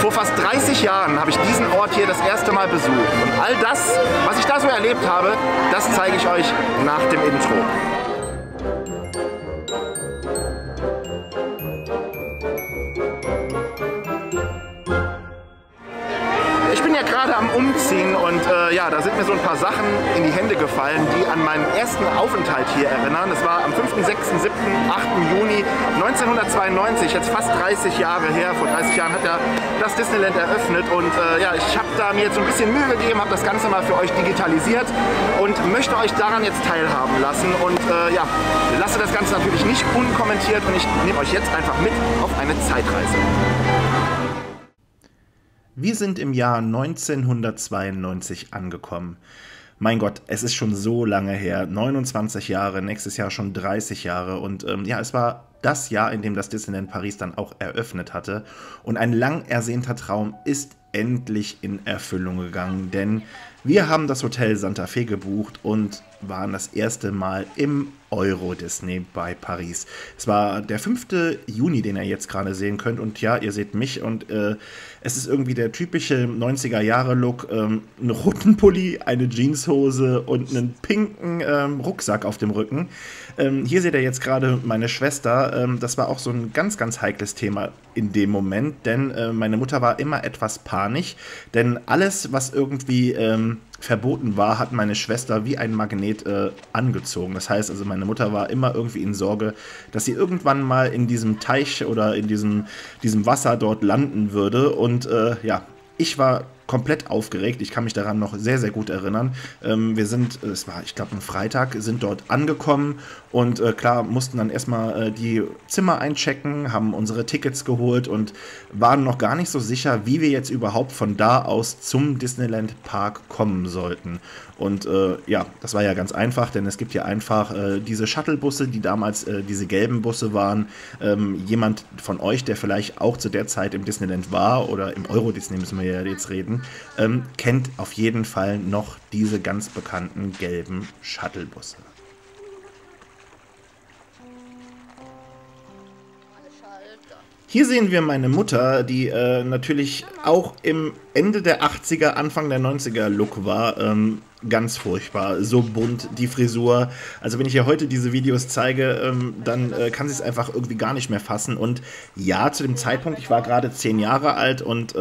Vor fast 30 Jahren habe ich diesen Ort hier das erste Mal besucht. Und all das, was ich da so erlebt habe, das zeige ich euch nach dem Intro. Ich bin ja gerade am Umziehen und ja, da sind mir so ein paar Sachen in die Hände gefallen, die an meinen ersten Aufenthalt hier erinnern. Es war am 5., 6., 7., 8. Juni 1992, jetzt fast 30 Jahre her. Vor 30 Jahren hat ja das Disneyland eröffnet und ja, ich habe da mir jetzt so ein bisschen Mühe gegeben, habe das Ganze mal für euch digitalisiert und möchte euch daran jetzt teilhaben lassen und ja, lasse das Ganze natürlich nicht unkommentiert und ich nehme euch jetzt einfach mit auf eine Zeitreise. Wir sind im Jahr 1992 angekommen. Mein Gott, es ist schon so lange her, 29 Jahre, nächstes Jahr schon 30 Jahre und ja, es war das Jahr, in dem das Disneyland Paris dann auch eröffnet hatte und ein lang ersehnter Traum ist endlich in Erfüllung gegangen, denn wir haben das Hotel Santa Fe gebucht und waren das erste Mal im Euro Disney bei Paris. Es war der 5. Juni, den ihr jetzt gerade sehen könnt und ja, ihr seht mich und es ist irgendwie der typische 90er-Jahre-Look, einen roten Pulli, eine Jeanshose und einen pinken Rucksack auf dem Rücken. Hier seht ihr jetzt gerade meine Schwester, das war auch so ein ganz, ganz heikles Thema in dem Moment, denn meine Mutter war immer etwas panisch, denn alles, was irgendwie verboten war, hat meine Schwester wie ein Magnet angezogen. Das heißt also, meine Mutter war immer irgendwie in Sorge, dass sie irgendwann mal in diesem Teich oder in diesem Wasser dort landen würde und ja, ich war komplett aufgeregt. Ich kann mich daran noch sehr, sehr gut erinnern. Wir sind, es war, ich glaube, ein Freitag, sind dort angekommen und klar, mussten dann erstmal die Zimmer einchecken, haben unsere Tickets geholt und waren noch gar nicht so sicher, wie wir jetzt überhaupt von da aus zum Disneyland Park kommen sollten. Und ja, das war ja ganz einfach, denn es gibt ja einfach diese Shuttlebusse, die damals diese gelben Busse waren. Jemand von euch, der vielleicht auch zu der Zeit im Disneyland war oder im Euro Disney müssen wir ja jetzt reden, kennt auf jeden Fall noch diese ganz bekannten gelben Shuttlebusse. Hier sehen wir meine Mutter, die natürlich auch im Ende der 80er, Anfang der 90er Look war. Ganz furchtbar, so bunt die Frisur. Also wenn ich ihr heute diese Videos zeige, dann kann sie es einfach irgendwie gar nicht mehr fassen. Und ja, zu dem Zeitpunkt, ich war gerade 10 Jahre alt und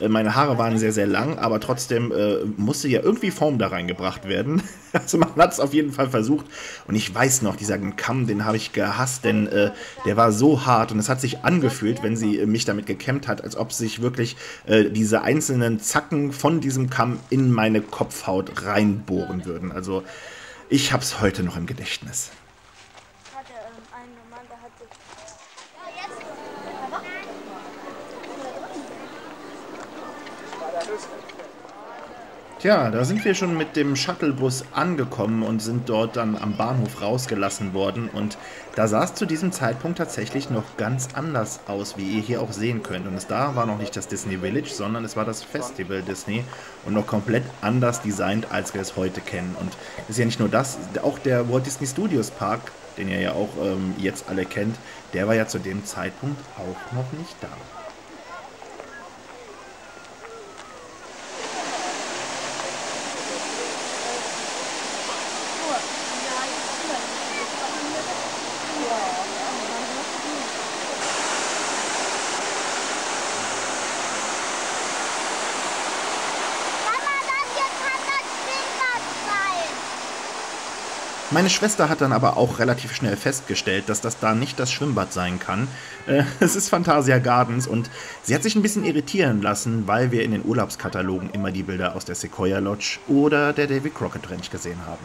meine Haare waren sehr, sehr lang, aber trotzdem musste ja irgendwie Form da reingebracht werden. Also man hat es auf jeden Fall versucht. Und ich weiß noch, dieser Kamm, den habe ich gehasst, denn der war so hart und es hat sich angefühlt, wenn sie mich damit gekämmt hat, als ob sich wirklich diese einzelnen Zacken von diesem Kamm in meine Kopfhaut reinbohren würden. Also ich habe es heute noch im Gedächtnis. Tja, da sind wir schon mit dem Shuttlebus angekommen und sind dort dann am Bahnhof rausgelassen worden und da sah es zu diesem Zeitpunkt tatsächlich noch ganz anders aus, wie ihr hier auch sehen könnt. Und da war noch nicht das Disney Village, sondern es war das Festival Disney und noch komplett anders designt, als wir es heute kennen. Und es ist ja nicht nur das, auch der Walt Disney Studios Park, den ihr ja auch jetzt alle kennt, der war ja zu dem Zeitpunkt auch noch nicht da. Meine Schwester hat dann aber auch relativ schnell festgestellt, dass das da nicht das Schwimmbad sein kann. Es ist Fantasia Gardens und sie hat sich ein bisschen irritieren lassen, weil wir in den Urlaubskatalogen immer die Bilder aus der Sequoia Lodge oder der Davy Crockett Ranch gesehen haben.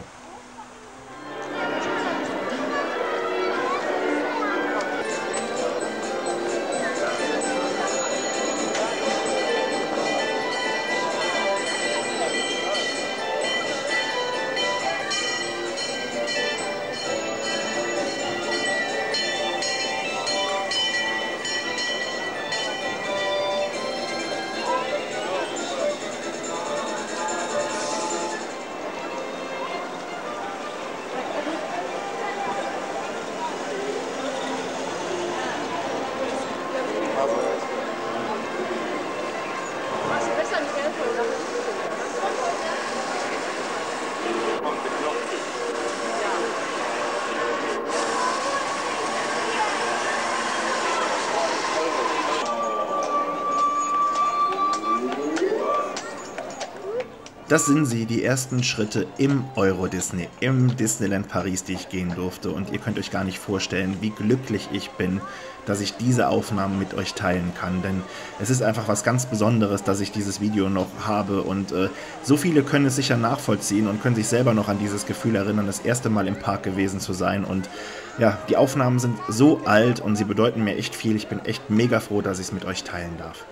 Das sind sie, die ersten Schritte im Euro Disney, im Disneyland Paris, die ich gehen durfte. Und ihr könnt euch gar nicht vorstellen, wie glücklich ich bin, dass ich diese Aufnahmen mit euch teilen kann. Denn es ist einfach was ganz Besonderes, dass ich dieses Video noch habe. Und so viele können es sicher nachvollziehen und können sich selber noch an dieses Gefühl erinnern, das erste Mal im Park gewesen zu sein. Und ja, die Aufnahmen sind so alt und sie bedeuten mir echt viel. Ich bin echt mega froh, dass ich es mit euch teilen darf.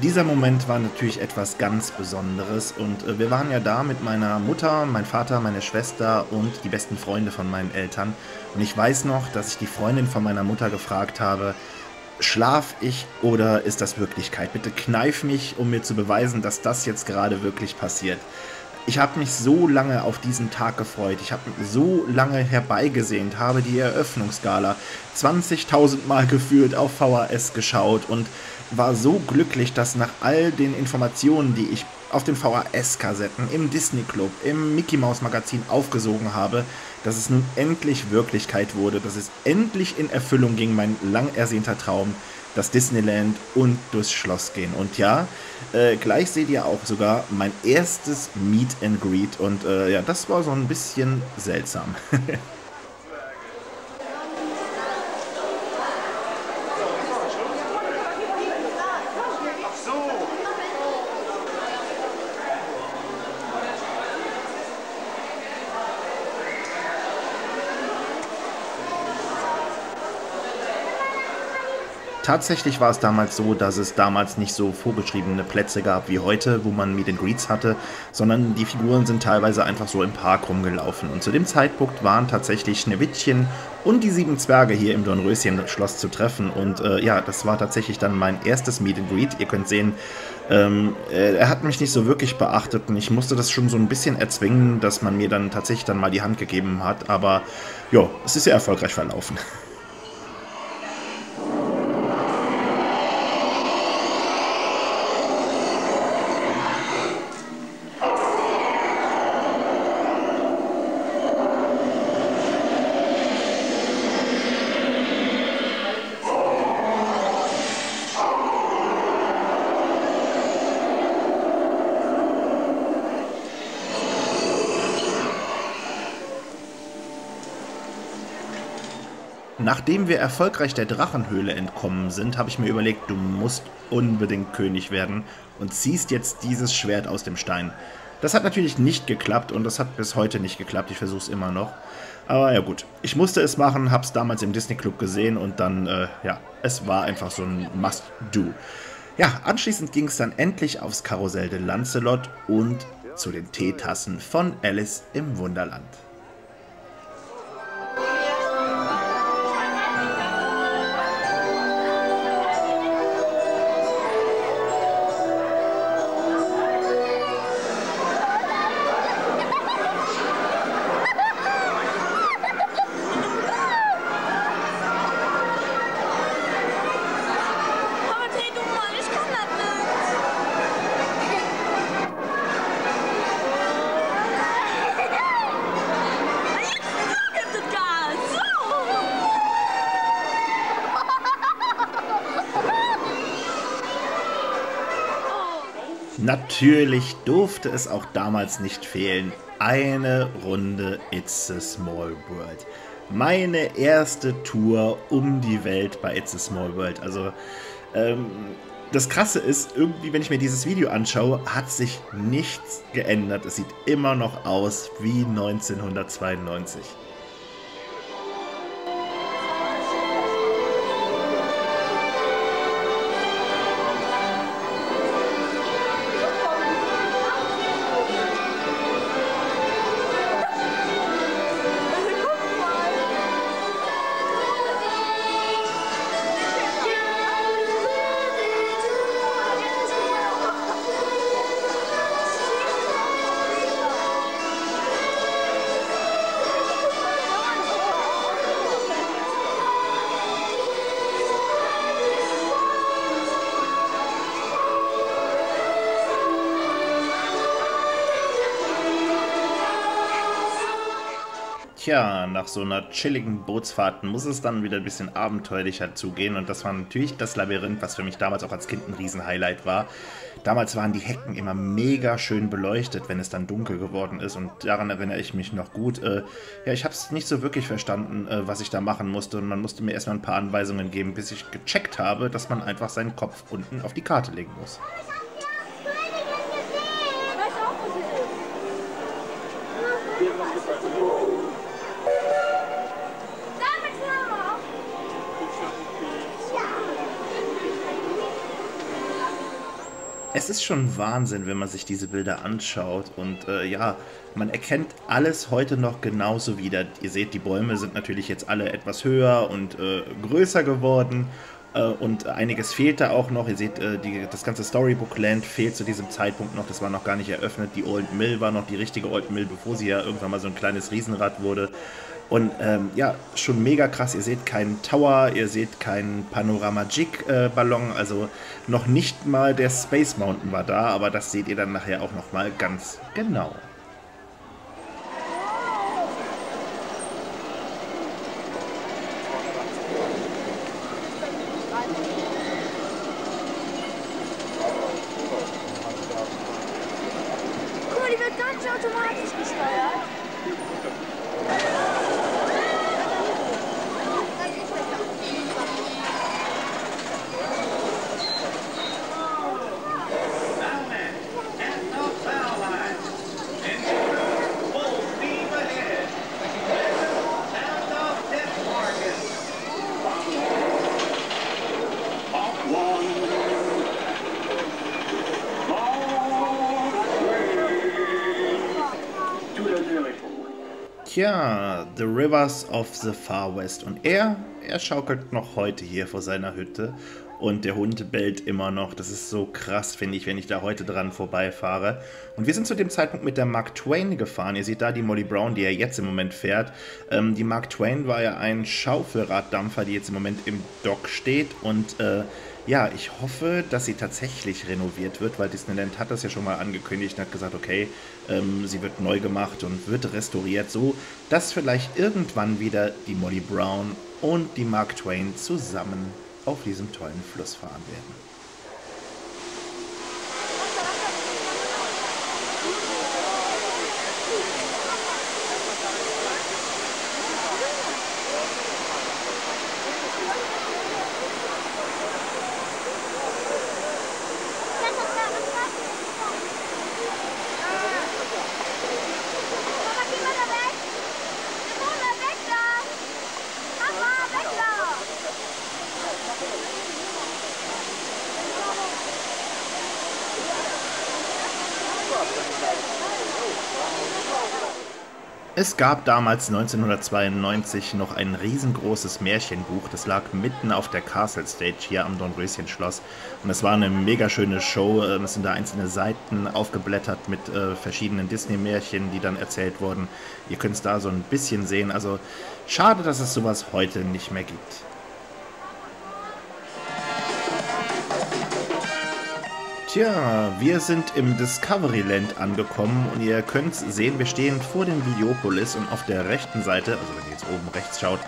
Dieser Moment war natürlich etwas ganz Besonderes und wir waren ja da mit meiner Mutter, mein Vater, meine Schwester und die besten Freunde von meinen Eltern. Und ich weiß noch, dass ich die Freundin von meiner Mutter gefragt habe: Schlaf ich oder ist das Wirklichkeit? Bitte kneif mich, um mir zu beweisen, dass das jetzt gerade wirklich passiert. Ich habe mich so lange auf diesen Tag gefreut, ich habe so lange herbeigesehnt, habe die Eröffnungsgala 20.000 Mal gefühlt auf VHS geschaut und war so glücklich, dass nach all den Informationen, die ich auf den VHS-Kassetten, im Disney Club, im Mickey Mouse Magazin aufgesogen habe, dass es nun endlich Wirklichkeit wurde, dass es endlich in Erfüllung ging, mein lang ersehnter Traum, das Disneyland und durchs Schloss gehen. Und ja, gleich seht ihr auch sogar mein erstes Meet and Greet und ja, das war so ein bisschen seltsam. Tatsächlich war es damals so, dass es damals nicht so vorgeschriebene Plätze gab wie heute, wo man Meet and Greets hatte, sondern die Figuren sind teilweise einfach so im Park rumgelaufen. Und zu dem Zeitpunkt waren tatsächlich Schneewittchen und die 7 Zwerge hier im Dornröschen-Schloss zu treffen. Und ja, das war tatsächlich dann mein erstes Meet and Greet. Ihr könnt sehen, er hat mich nicht so wirklich beachtet und ich musste das schon so ein bisschen erzwingen, dass man mir dann tatsächlich dann mal die Hand gegeben hat. Aber ja, es ist sehr erfolgreich verlaufen. Nachdem wir erfolgreich der Drachenhöhle entkommen sind, habe ich mir überlegt, du musst unbedingt König werden und ziehst jetzt dieses Schwert aus dem Stein. Das hat natürlich nicht geklappt und das hat bis heute nicht geklappt, ich versuche es immer noch. Aber ja gut, ich musste es machen, habe es damals im Disney Club gesehen und dann, ja, es war einfach so ein Must-Do. Ja, anschließend ging es dann endlich aufs Karussell de Lancelot und zu den Teetassen von Alice im Wunderland. Natürlich durfte es auch damals nicht fehlen. Eine Runde It's a Small World. Meine erste Tour um die Welt bei It's a Small World. Also, das Krasse ist, irgendwie, wenn ich mir dieses Video anschaue, hat sich nichts geändert. Es sieht immer noch aus wie 1992. Tja, nach so einer chilligen Bootsfahrt muss es dann wieder ein bisschen abenteuerlicher zugehen und das war natürlich das Labyrinth, was für mich damals auch als Kind ein Riesenhighlight war. Damals waren die Hecken immer mega schön beleuchtet, wenn es dann dunkel geworden ist und daran erinnere ich mich noch gut. Ja, ich habe es nicht so wirklich verstanden, was ich da machen musste und man musste mir erstmal ein paar Anweisungen geben, bis ich gecheckt habe, dass man einfach seinen Kopf unten auf die Karte legen muss. Es ist schon Wahnsinn, wenn man sich diese Bilder anschaut und ja, man erkennt alles heute noch genauso wieder. Ihr seht, die Bäume sind natürlich jetzt alle etwas höher und größer geworden und einiges fehlt da auch noch. Ihr seht, das ganze Storybook Land fehlt zu diesem Zeitpunkt noch, das war noch gar nicht eröffnet. Die Old Mill war noch die richtige Old Mill, bevor sie ja irgendwann mal so ein kleines Riesenrad wurde. Und ja, schon mega krass. Ihr seht keinen Tower, ihr seht keinen Panorama-Jig-Ballon, also noch nicht mal der Space Mountain war da, aber das seht ihr dann nachher auch nochmal ganz genau. Guck mal, die wird gar nicht automatisch gesteuert. Tja, The Rivers of the Far West. Und er schaukelt noch heute hier vor seiner Hütte. Und der Hund bellt immer noch. Das ist so krass, finde ich, wenn ich da heute dran vorbeifahre. Und wir sind zu dem Zeitpunkt mit der Mark Twain gefahren. Ihr seht da die Molly Brown, die er jetzt im Moment fährt. Die Mark Twain war ja ein Schaufelraddampfer, die jetzt im Moment im Dock steht. Und ja, ich hoffe, dass sie tatsächlich renoviert wird, weil Disneyland hat das ja schon mal angekündigt und hat gesagt, okay, sie wird neu gemacht und wird restauriert, so dass vielleicht irgendwann wieder die Molly Brown und die Mark Twain zusammen auf diesem tollen Fluss fahren werden. Es gab damals 1992 noch ein riesengroßes Märchenbuch, das lag mitten auf der Castle Stage hier am Dornröschen-Schloss und es war eine mega schöne Show. Es sind da einzelne Seiten aufgeblättert mit verschiedenen Disney-Märchen, die dann erzählt wurden. Ihr könnt es da so ein bisschen sehen, also schade, dass es sowas heute nicht mehr gibt. Tja, wir sind im Discoveryland angekommen und ihr könnt sehen, wir stehen vor dem Videopolis und auf der rechten Seite, also wenn ihr jetzt oben rechts schaut,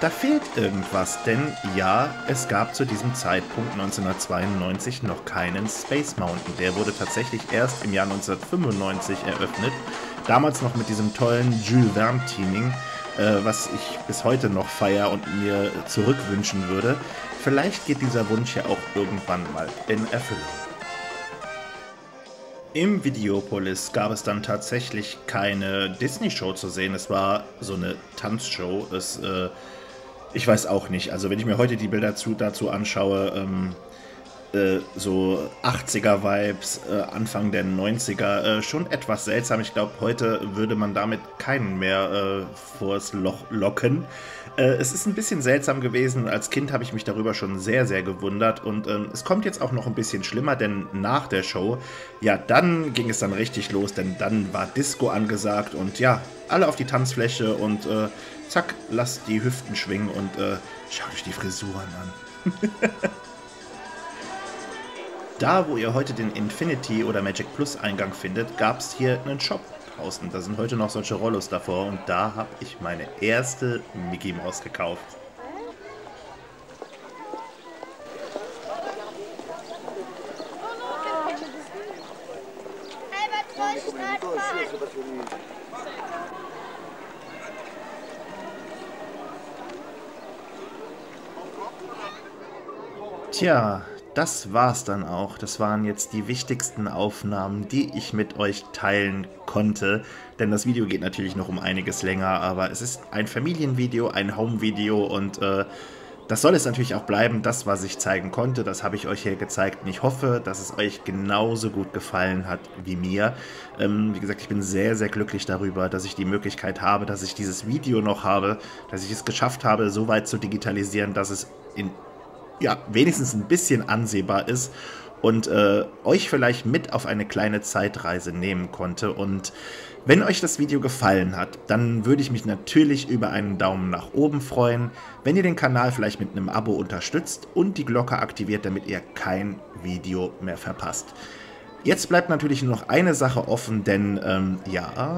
da fehlt irgendwas, denn ja, es gab zu diesem Zeitpunkt 1992 noch keinen Space Mountain. Der wurde tatsächlich erst im Jahr 1995 eröffnet, damals noch mit diesem tollen Jules Verne-Theming, was ich bis heute noch feiere und mir zurückwünschen würde. Vielleicht geht dieser Wunsch ja auch irgendwann mal in Erfüllung. Im Videopolis gab es dann tatsächlich keine Disney-Show zu sehen. Es war so eine Tanzshow. Ich weiß auch nicht. Also wenn ich mir heute die Bilder dazu anschaue, so 80er-Vibes, Anfang der 90er, schon etwas seltsam. Ich glaube, heute würde man damit keinen mehr vors Loch locken. Es ist ein bisschen seltsam gewesen. Als Kind habe ich mich darüber schon sehr, sehr gewundert. Und es kommt jetzt auch noch ein bisschen schlimmer, denn nach der Show, ja, dann ging es dann richtig los, denn dann war Disco angesagt und ja, alle auf die Tanzfläche und zack, lasst die Hüften schwingen und schaut euch die Frisuren an. Da, wo ihr heute den Infinity oder Magic Plus Eingang findet, gab es hier einen Shop. draußen. Da sind heute noch solche Rollos davor und da habe ich meine erste Mickey Maus gekauft. Tja, das war's dann auch. Das waren jetzt die wichtigsten Aufnahmen, die ich mit euch teilen konnte. Denn das Video geht natürlich noch um einiges länger, aber es ist ein Familienvideo, ein Home-Video und das soll es natürlich auch bleiben. Das, was ich zeigen konnte, das habe ich euch hier gezeigt. Und ich hoffe, dass es euch genauso gut gefallen hat wie mir. Wie gesagt, ich bin sehr, sehr glücklich darüber, dass ich die Möglichkeit habe, dass ich dieses Video noch habe, dass ich es geschafft habe, so weit zu digitalisieren, dass es wenigstens ein bisschen ansehbar ist und euch vielleicht mit auf eine kleine Zeitreise nehmen konnte. Und wenn euch das Video gefallen hat, dann würde ich mich natürlich über einen Daumen nach oben freuen, wenn ihr den Kanal vielleicht mit einem Abo unterstützt und die Glocke aktiviert, damit ihr kein Video mehr verpasst. Jetzt bleibt natürlich nur noch eine Sache offen, denn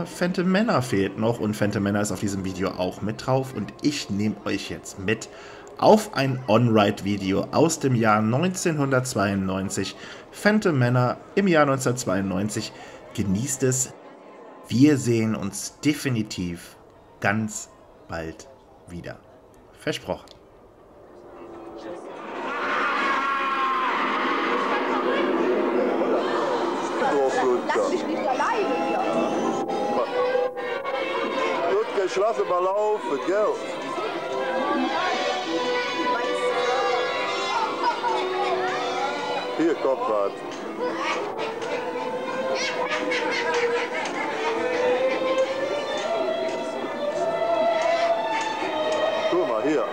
Phantom Manor fehlt noch und Phantom Manor ist auf diesem Video auch mit drauf und ich nehme euch jetzt mit auf ein On-Ride-Video aus dem Jahr 1992. Phantom Manor im Jahr 1992. Genießt es. Wir sehen uns definitiv ganz bald wieder. Versprochen. Lass mich nicht alleine hier. Gut geschlafen, mal laufen, gell? Hier kommt was. Guck mal hier.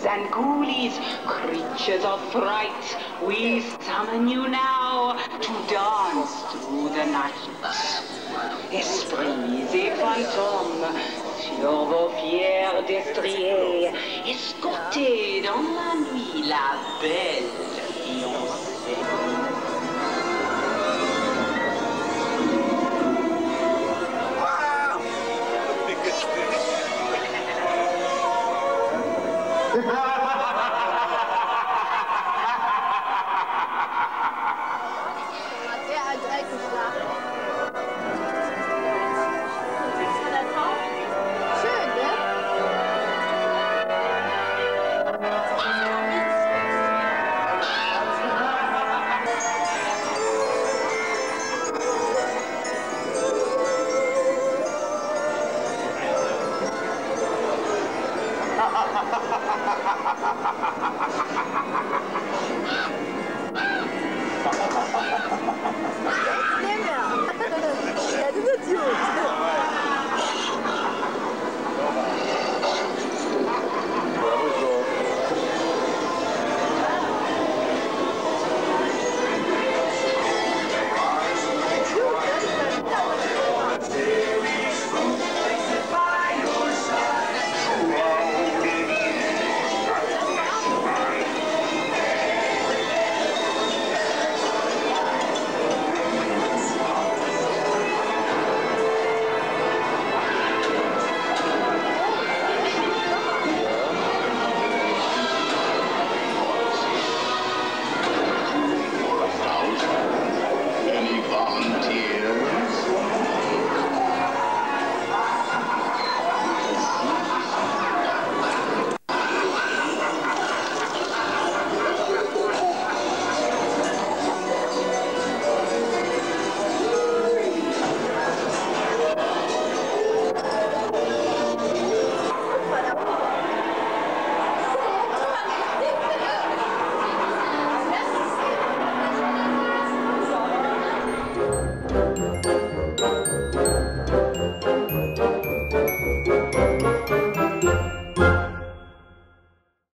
Zangulis, creatures of fright, we summon you now to dance through the night. Esprits et fantômes, sur vos fiers destriers, escortez dans la nuit la belle